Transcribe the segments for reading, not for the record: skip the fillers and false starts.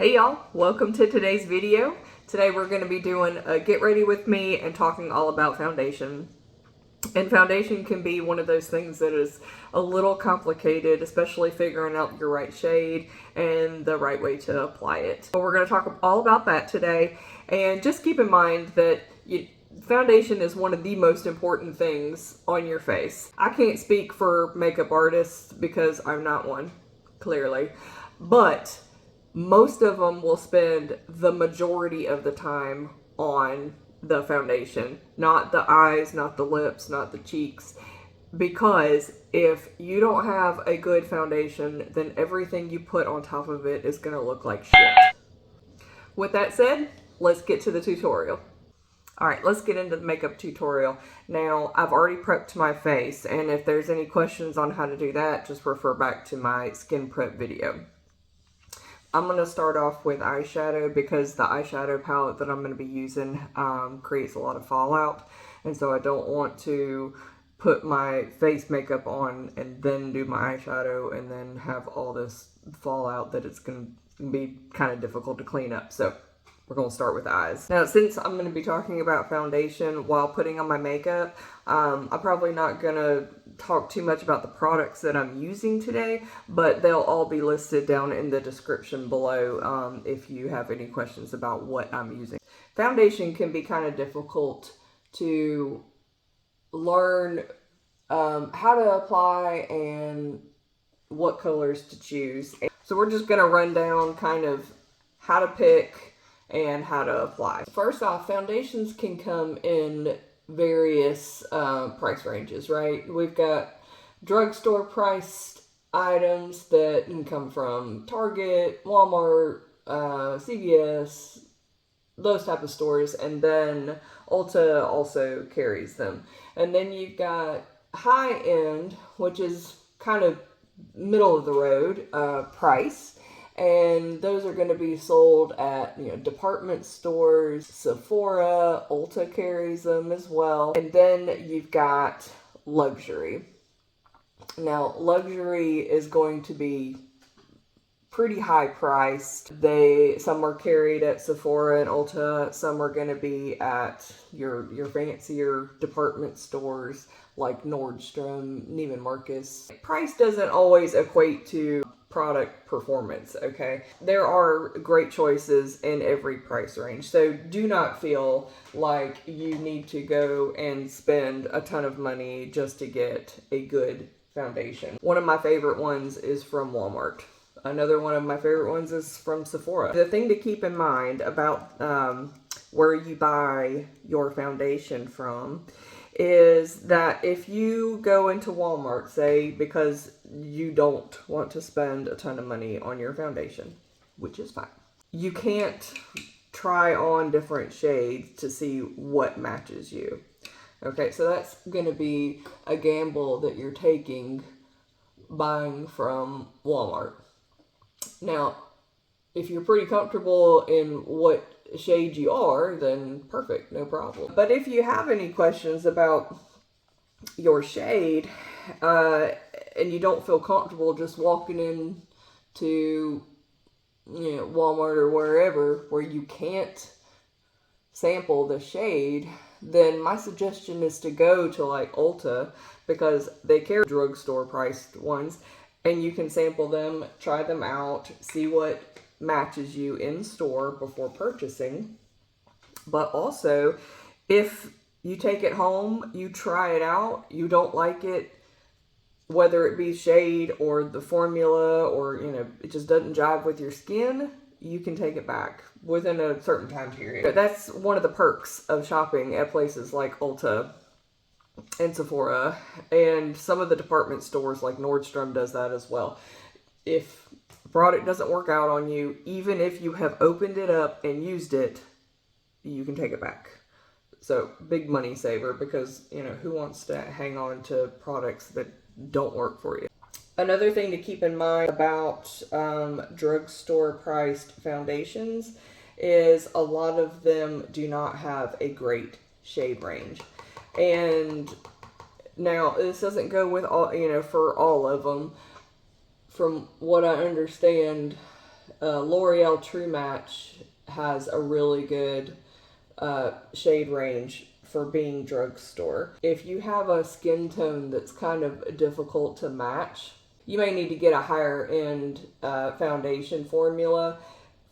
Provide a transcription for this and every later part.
Hey y'all, welcome to today's video. Today we're going to be doing a get ready with me and talking all about foundation. And foundation can be one of those things that is a little complicated, especially figuring out your right shade and the right way to apply it. So we're going to talk all about that today, and just keep in mind that foundation is one of the most important things on your face. I can't speak for makeup artists because I'm not one, clearly, but most of them will spend the majority of the time on the foundation, not the eyes, not the lips, not the cheeks, because if you don't have a good foundation, then everything you put on top of it is going to look like shit. With that said, let's get to the tutorial. Alright, let's get into the makeup tutorial. Now, I've already prepped my face, and if there's any questions on how to do that, just refer back to my skin prep video. I'm going to start off with eyeshadow because the eyeshadow palette that I'm going to be using creates a lot of fallout. And so I don't want to put my face makeup on and then do my eyeshadow and then have all this fallout that it's going to be kind of difficult to clean up. So we're going to start with eyes. Now, since I'm going to be talking about foundation while putting on my makeup, I'm probably not going to talk too much about the products that I'm using today, but they'll all be listed down in the description below if you have any questions about what I'm using. Foundation can be kind of difficult to learn how to apply and what colors to choose. So we're just going to run down kind of how to pick and how to apply. First off, foundations can come in various price ranges, right? We've got drugstore priced items that can come from Target, Walmart, CVS, those type of stores, and then Ulta also carries them. And then you've got high end, which is kind of middle of the road price. And those are going to be sold at, department stores, Sephora, Ulta carries them as well. And then you've got luxury. Now, luxury is going to be pretty high priced. Some are carried at Sephora and Ulta. Some are going to be at your fancier department stores like Nordstrom, Neiman Marcus. Price doesn't always equate to product performance, okay? There are great choices in every price range, so do not feel like you need to go and spend a ton of money just to get a good foundation. One of my favorite ones is from Walmart. Another one of my favorite ones is from Sephora. The thing to keep in mind about where you buy your foundation from is that if you go into Walmart, say, because you don't want to spend a ton of money on your foundation, which is fine, you can't try on different shades to see what matches you. Okay, so that's going to be a gamble that you're taking buying from Walmart. Now, if you're pretty comfortable in what shade you are, then perfect, no problem. But if you have any questions about your shade and you don't feel comfortable just walking in to Walmart or wherever where you can't sample the shade, then my suggestion is to go to like Ulta, because they carry drugstore priced ones and you can sample them, try them out, see what matches you in store before purchasing. But also, if you take it home, you try it out, you don't like it, whether it be shade or the formula or it just doesn't jive with your skin, you can take it back within a certain time period. That's one of the perks of shopping at places like Ulta and Sephora, and some of the department stores like Nordstrom does that as well. If product doesn't work out on you, even if you have opened it up and used it, you can take it back. So big money saver, because who wants to hang on to products that don't work for you. Another thing to keep in mind about drugstore priced foundations is a lot of them do not have a great shade range. And now this doesn't go with all, for all of them. From what I understand, L'Oreal True Match has a really good shade range for being drugstore. If you have a skin tone that's kind of difficult to match, you may need to get a higher end foundation formula.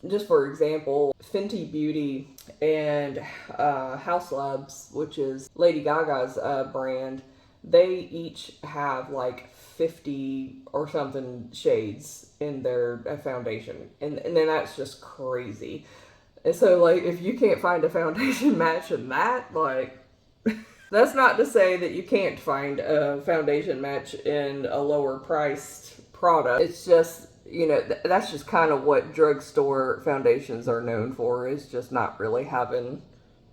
Just for example, Fenty Beauty and House Labs, which is Lady Gaga's brand, they each have like 50 or something shades in their foundation. And then that's just crazy. And so, like, if you can't find a foundation matching that, like, that's not to say that you can't find a foundation match in a lower priced product. It's just, you know, that's just kind of what drugstore foundations are known for, is just not really having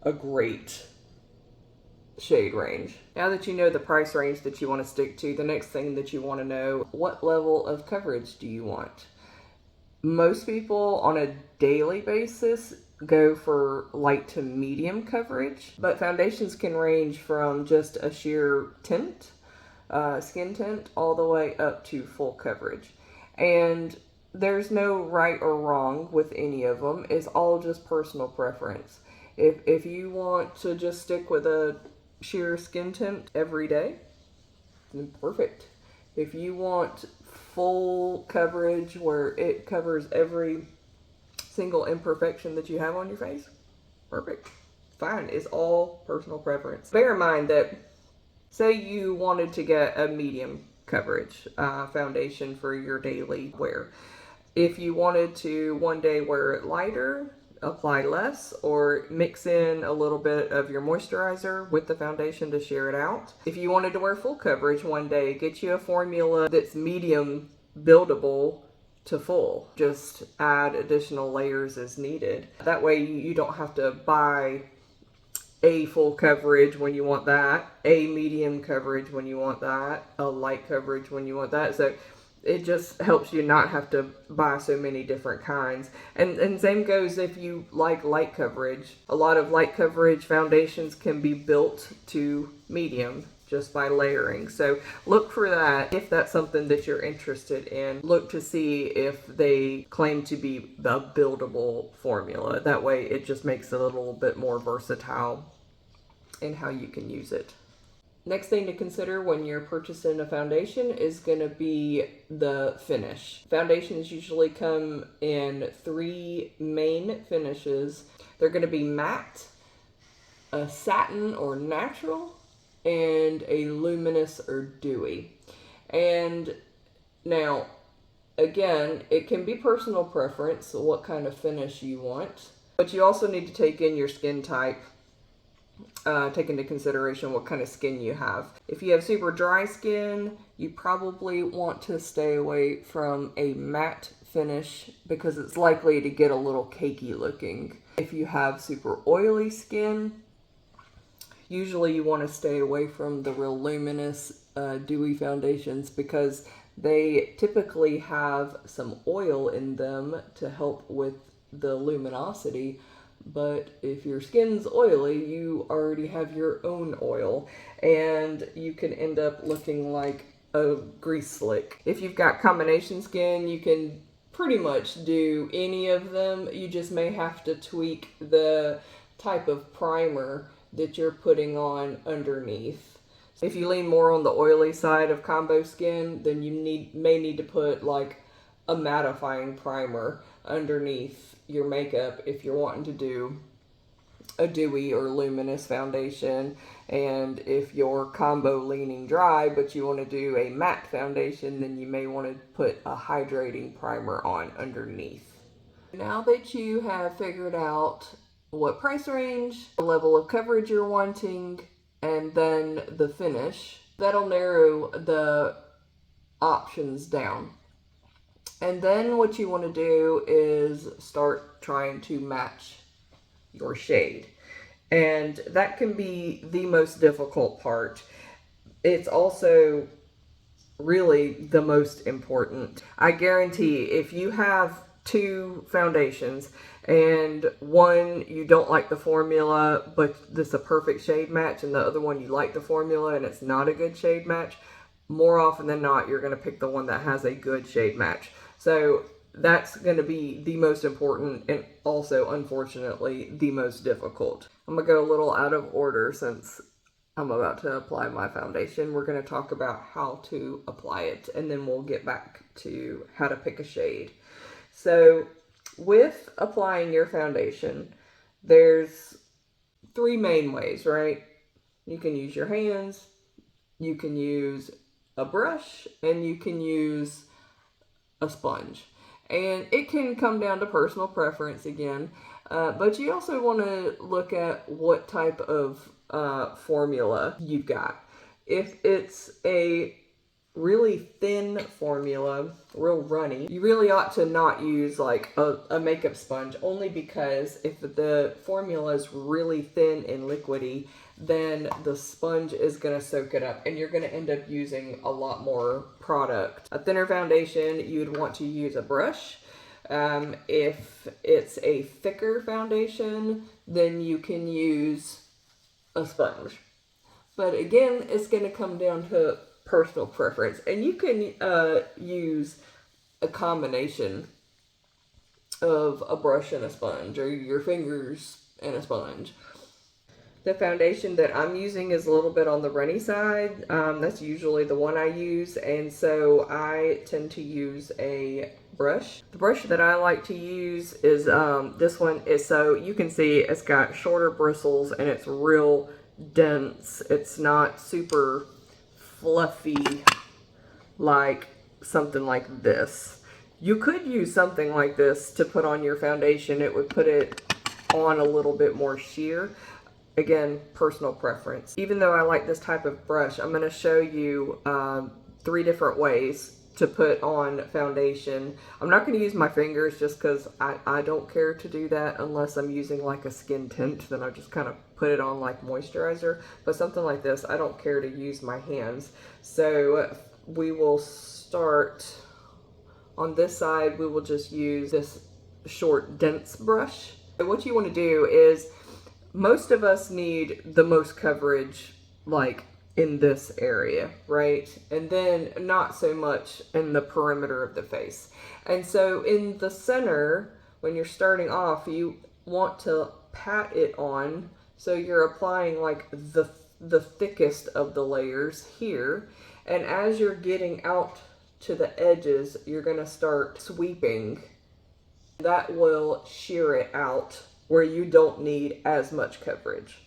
a great shade range. Now that you know the price range that you want to stick to, the next thing that you want to know, what level of coverage do you want? Most people on a daily basis go for light to medium coverage, but foundations can range from just a sheer tint, skin tint, all the way up to full coverage. And there's no right or wrong with any of them. It's all just personal preference. If you want to just stick with a sheer skin tint every day, then perfect. If you want full coverage where it covers every single imperfection that you have on your face, perfect. Fine. It's all personal preference. Bear in mind that, say you wanted to get a medium coverage foundation for your daily wear. If you wanted to one day wear it lighter, apply less, or mix in a little bit of your moisturizer with the foundation to sheer it out. If you wanted to wear full coverage one day, get you a formula that's medium buildable to full. Just add additional layers as needed. That way you don't have to buy a full coverage when you want that, a medium coverage when you want that, a light coverage when you want that. So it just helps you not have to buy so many different kinds. And same goes if you like light coverage. A lot of light coverage foundations can be built to medium just by layering. So look for that. If that's something that you're interested in, look to see if they claim to be the buildable formula. That way it just makes it a little bit more versatile in how you can use it. Next thing to consider when you're purchasing a foundation is going to be the finish. Foundations usually come in 3 main finishes. They're going to be matte, a satin or natural, and a luminous or dewy. And now, again, it can be personal preference, so what kind of finish you want. But you also need to take in your skin type. Take into consideration what kind of skin you have. If you have super dry skin, you probably want to stay away from a matte finish because it's likely to get a little cakey looking. If you have super oily skin, usually you want to stay away from the real luminous, dewy foundations because they typically have some oil in them to help with the luminosity. But if your skin's oily, you already have your own oil, and you can end up looking like a grease slick. If you've got combination skin, you can pretty much do any of them. You just may have to tweak the type of primer that you're putting on underneath. If you lean more on the oily side of combo skin, then you may need to put like a mattifying primer underneath your makeup if you're wanting to do a dewy or luminous foundation. And if you're combo leaning dry but you want to do a matte foundation, then you may want to put a hydrating primer on underneath. Now that you have figured out what price range, the level of coverage you're wanting, and then the finish, that'll narrow the options down. And then what you want to do is start trying to match your shade. And that can be the most difficult part. It's also really the most important. I guarantee if you have 2 foundations and one you don't like the formula but this is a perfect shade match, and the other one you like the formula and it's not a good shade match, more often than not you're going to pick the one that has a good shade match. So that's going to be the most important and also, unfortunately, the most difficult. I'm going to go a little out of order since I'm about to apply my foundation. We're going to talk about how to apply it, and then we'll get back to how to pick a shade. So with applying your foundation, there's three main ways, right? You can use your hands, you can use a brush, and you can use a sponge. And it can come down to personal preference again, but you also want to look at what type of formula you've got. If it's a really thin formula, real runny, you really ought to not use like a makeup sponge, only because if the formula is really thin and liquidy, then the sponge is going to soak it up and you're going to end up using a lot more product. A thinner foundation, you'd want to use a brush. If it's a thicker foundation, then you can use a sponge. But again, it's going to come down to personal preference, and you can use a combination of a brush and a sponge, or your fingers and a sponge. The foundation that I'm using is a little bit on the runny side. That's usually the one I use, and so I tend to use a brush. The brush that I like to use is this one. So you can see it's got shorter bristles and it's real dense. It's not super fluffy like something like this. You could use something like this to put on your foundation. It would put it on a little bit more sheer. Again, personal preference. Even though I like this type of brush, I'm going to show you 3 different ways to put on foundation. I'm not going to use my fingers just because I don't care to do that unless I'm using like a skin tint. Then I just kind of put it on like moisturizer. But something like this, I don't care to use my hands. So we will start on this side. We will just use this short, dense brush. What you want to do is, most of us need the most coverage like in this area, right? And then not so much in the perimeter of the face. And so in the center, when you're starting off, you want to pat it on so you're applying like the thickest of the layers here. And as you're getting out to the edges, you're going to start sweeping. That will shear it out where you don't need as much coverage.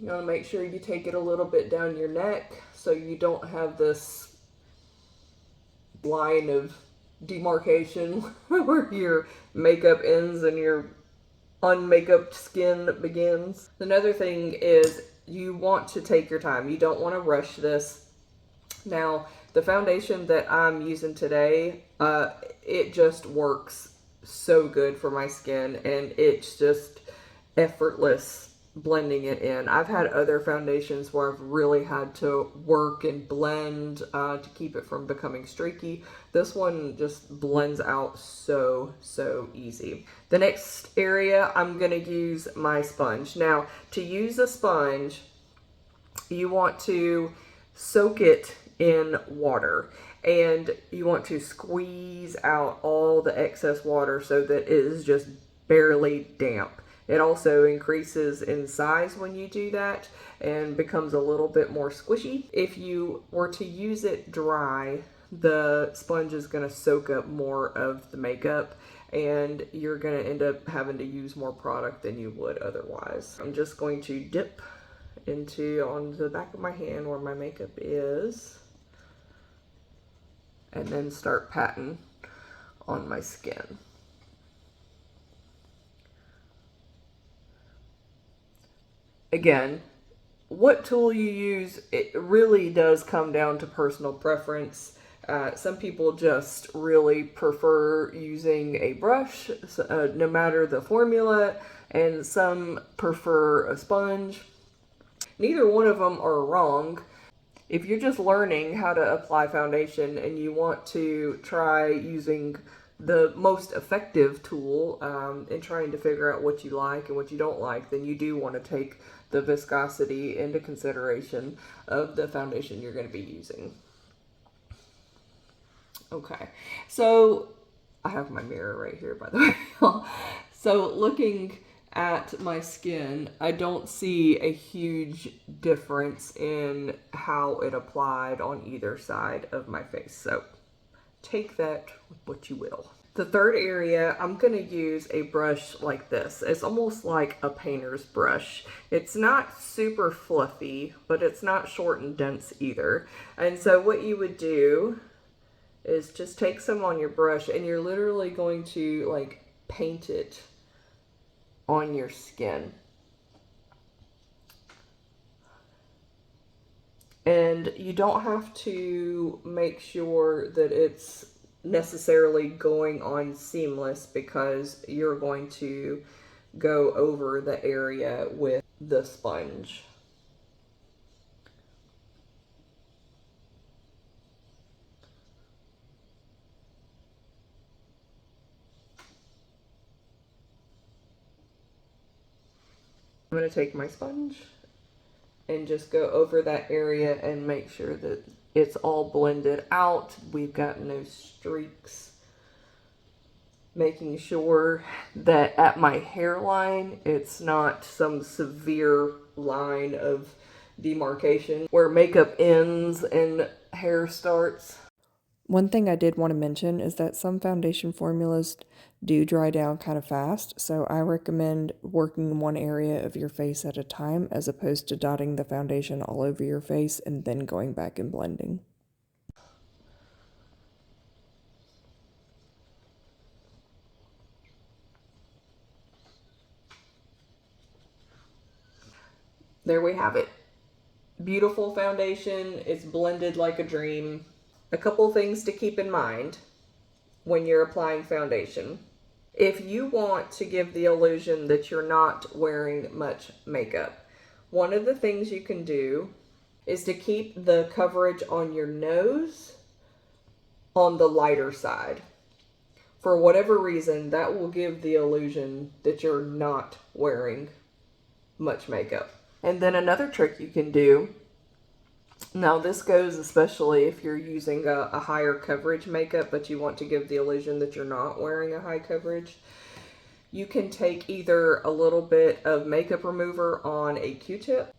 You want to make sure you take it a little bit down your neck so you don't have this line of demarcation where your makeup ends and your unmakeup skin begins. Another thing is you want to take your time. You don't want to rush this. Now, the foundation that I'm using today, it just works so good for my skin, and it's just effortless blending it in. I've had other foundations where I've really had to work and blend to keep it from becoming streaky. This one just blends out so easy. The next area, I'm going to use my sponge. Now, to use a sponge, you want to soak it in water, and you want to squeeze out all the excess water so that it is just barely damp. It also increases in size when you do that and becomes a little bit more squishy. If you were to use it dry, the sponge is going to soak up more of the makeup and you're going to end up having to use more product than you would otherwise. I'm just going to dip on the back of my hand where my makeup is and then start patting on my skin. Again, what tool you use, it really does come down to personal preference. Some people just really prefer using a brush, no matter the formula, and some prefer a sponge. Neither one of them are wrong. If you're just learning how to apply foundation and you want to try using the most effective tool in trying to figure out what you like and what you don't like, then you do want to take the viscosity into consideration of the foundation you're going to be using. Okay, so I have my mirror right here, by the way. So looking at my skin, I don't see a huge difference in how it applied on either side of my face. So take that with what you will. The third area, I'm going to use a brush like this. It's almost like a painter's brush. It's not super fluffy, but it's not short and dense either. And so what you would do is just take some on your brush, and you're literally going to like paint it on your skin. And you don't have to make sure that it's necessarily going on seamless, because you're going to go over the area with the sponge. I'm going to take my sponge and just go over that area and make sure that it's all blended out. We've got no streaks. Making sure that at my hairline, it's not some severe line of demarcation where makeup ends and hair starts. One thing I did want to mention is that some foundation formulas do dry down kind of fast, so I recommend working one area of your face at a time as opposed to dotting the foundation all over your face and then going back and blending. There we have it. Beautiful foundation. It's blended like a dream. A couple things to keep in mind when you're applying foundation. If you want to give the illusion that you're not wearing much makeup, one of the things you can do is to keep the coverage on your nose on the lighter side. For whatever reason, that will give the illusion that you're not wearing much makeup. And then another trick you can do, now this goes especially if you're using a higher coverage makeup, but you want to give the illusion that you're not wearing a high coverage, you can take either a little bit of makeup remover on a Q-tip,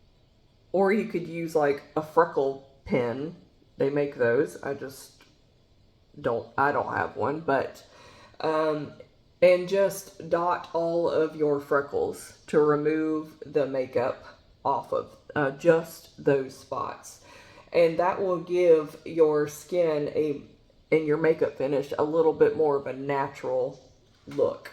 or you could use like a freckle pen. They make those. I don't have one, but and just dot all of your freckles to remove the makeup off of just those spots. And that will give your skin and your makeup finish a little bit more of a natural look.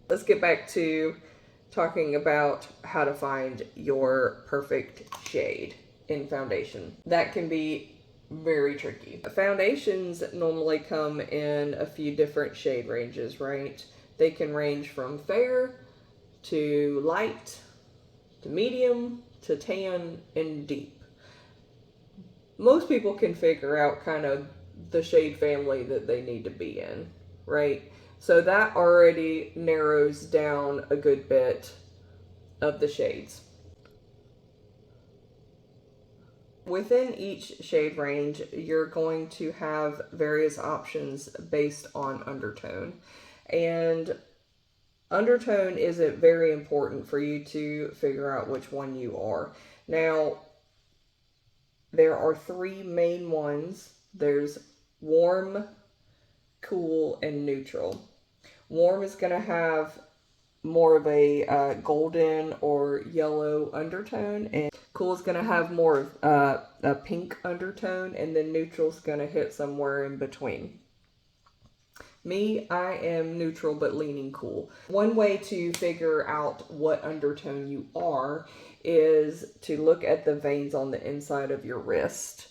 Let's get back to talking about how to find your perfect shade in foundation. That can be very tricky. Foundations normally come in a few different shade ranges, right? They can range from fair to light to medium to tan and deep. Most people can figure out kind of the shade family that they need to be in, right? So that already narrows down a good bit of the shades. Within each shade range, you're going to have various options based on undertone. And undertone is very important for you to figure out which one you are. Now, there are three main ones. There's warm, cool, and neutral. Warm is going to have more of a golden or yellow undertone, and cool is going to have more of a pink undertone, and then neutral is going to hit somewhere in between. Me, I am neutral but leaning cool. One way to figure out what undertone you are is to look at the veins on the inside of your wrist.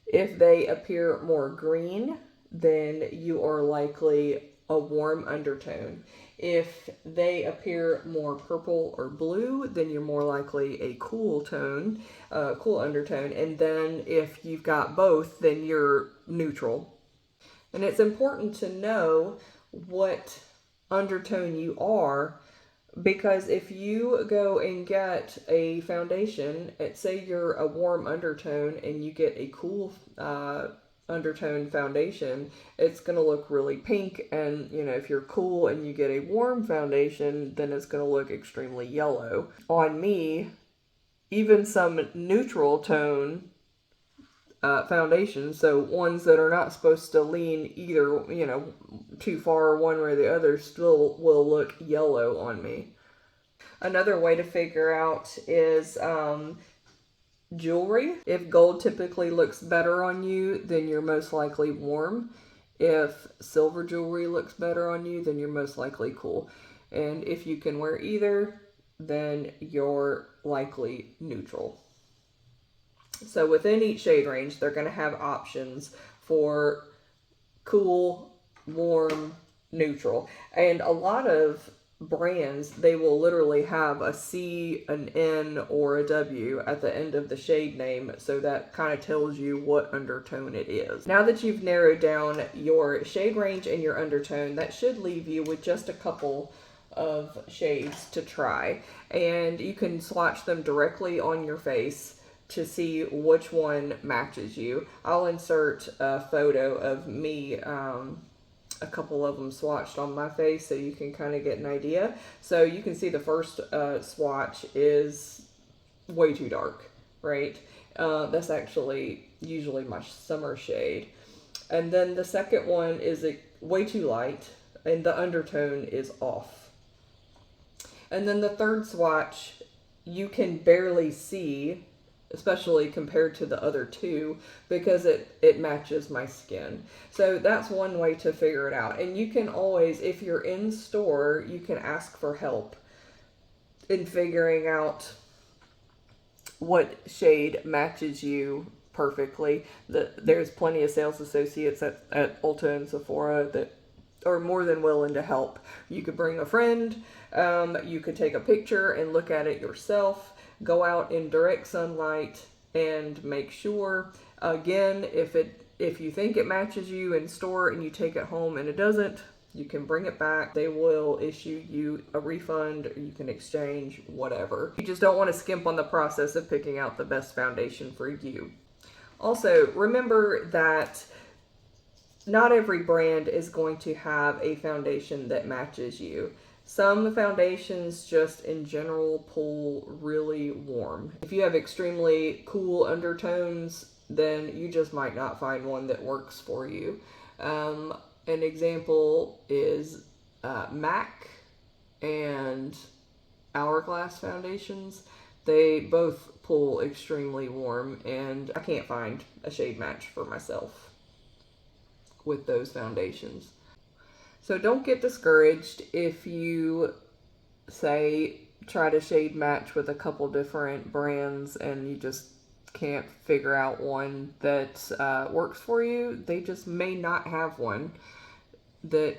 If they appear more green, then you are likely a warm undertone. If they appear more purple or blue, then you're more likely a cool tone, cool undertone. And then if you've got both, then you're neutral. And it's important to know what undertone you are, because if you go and get a foundation, say you're a warm undertone and you get a cool undertone foundation, it's going to look really pink. And if you're cool and you get a warm foundation, then it's going to look extremely yellow. On me, even some neutral tone foundations, so ones that are not supposed to lean either, too far one way or the other, still will look yellow on me. Another way to figure out is jewelry. If gold typically looks better on you, then you're most likely warm. If silver jewelry looks better on you, then you're most likely cool. And if you can wear either, then you're likely neutral. So within each shade range, they're going to have options for cool, warm, neutral. And a lot of brands, they will literally have a C, an N, or a W at the end of the shade name, so that kind of tells you what undertone it is. Now that you've narrowed down your shade range and your undertone, that should leave you with just a couple of shades to try. And you can swatch them directly on your face to see which one matches you. I'll insert a photo of me, a couple of them swatched on my face, so you can kind of get an idea. So you can see the first swatch is way too dark, right? That's actually usually my summer shade. And then the second one is way too light, and the undertone is off. And then the third swatch, you can barely see, especially compared to the other two, because it matches my skin. So that's one way to figure it out. And you can always, if you're in store, you can ask for help in figuring out what shade matches you perfectly. There's plenty of sales associates at Ulta and Sephora that are more than willing to help. You could bring a friend, you could take a picture and look at it yourself. Go out in direct sunlight and make sure. Again, if you think it matches you in store and you take it home and it doesn't, you can bring it back. They will issue you a refund, or you can exchange, whatever. You just don't want to skimp on the process of picking out the best foundation for you. Also, remember that not every brand is going to have a foundation that matches you. Some foundations just in general pull really warm. If you have extremely cool undertones, then you just might not find one that works for you. An example is MAC and Hourglass foundations. They both pull extremely warm, and I can't find a shade match for myself with those foundations. So don't get discouraged if you, say, try to shade match with a couple different brands and you just can't figure out one that works for you. They just may not have one that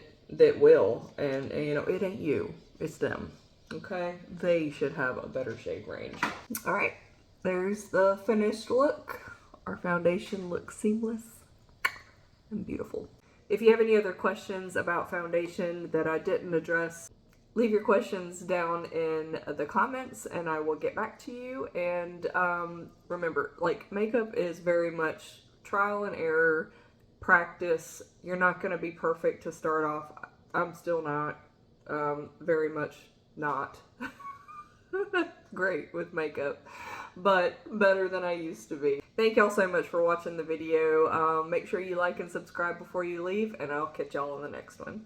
will, and it ain't you, it's them. Okay, they should have a better shade range. All right, there's the finished look. Our foundation looks seamless and beautiful. If you have any other questions about foundation that I didn't address, leave your questions down in the comments and I will get back to you. And remember, makeup is very much trial and error, practice. You're not going to be perfect to start off. I'm still not, very much not great with makeup, but better than I used to be. Thank y'all so much for watching the video. Make sure you like and subscribe before you leave, and I'll catch y'all on the next one.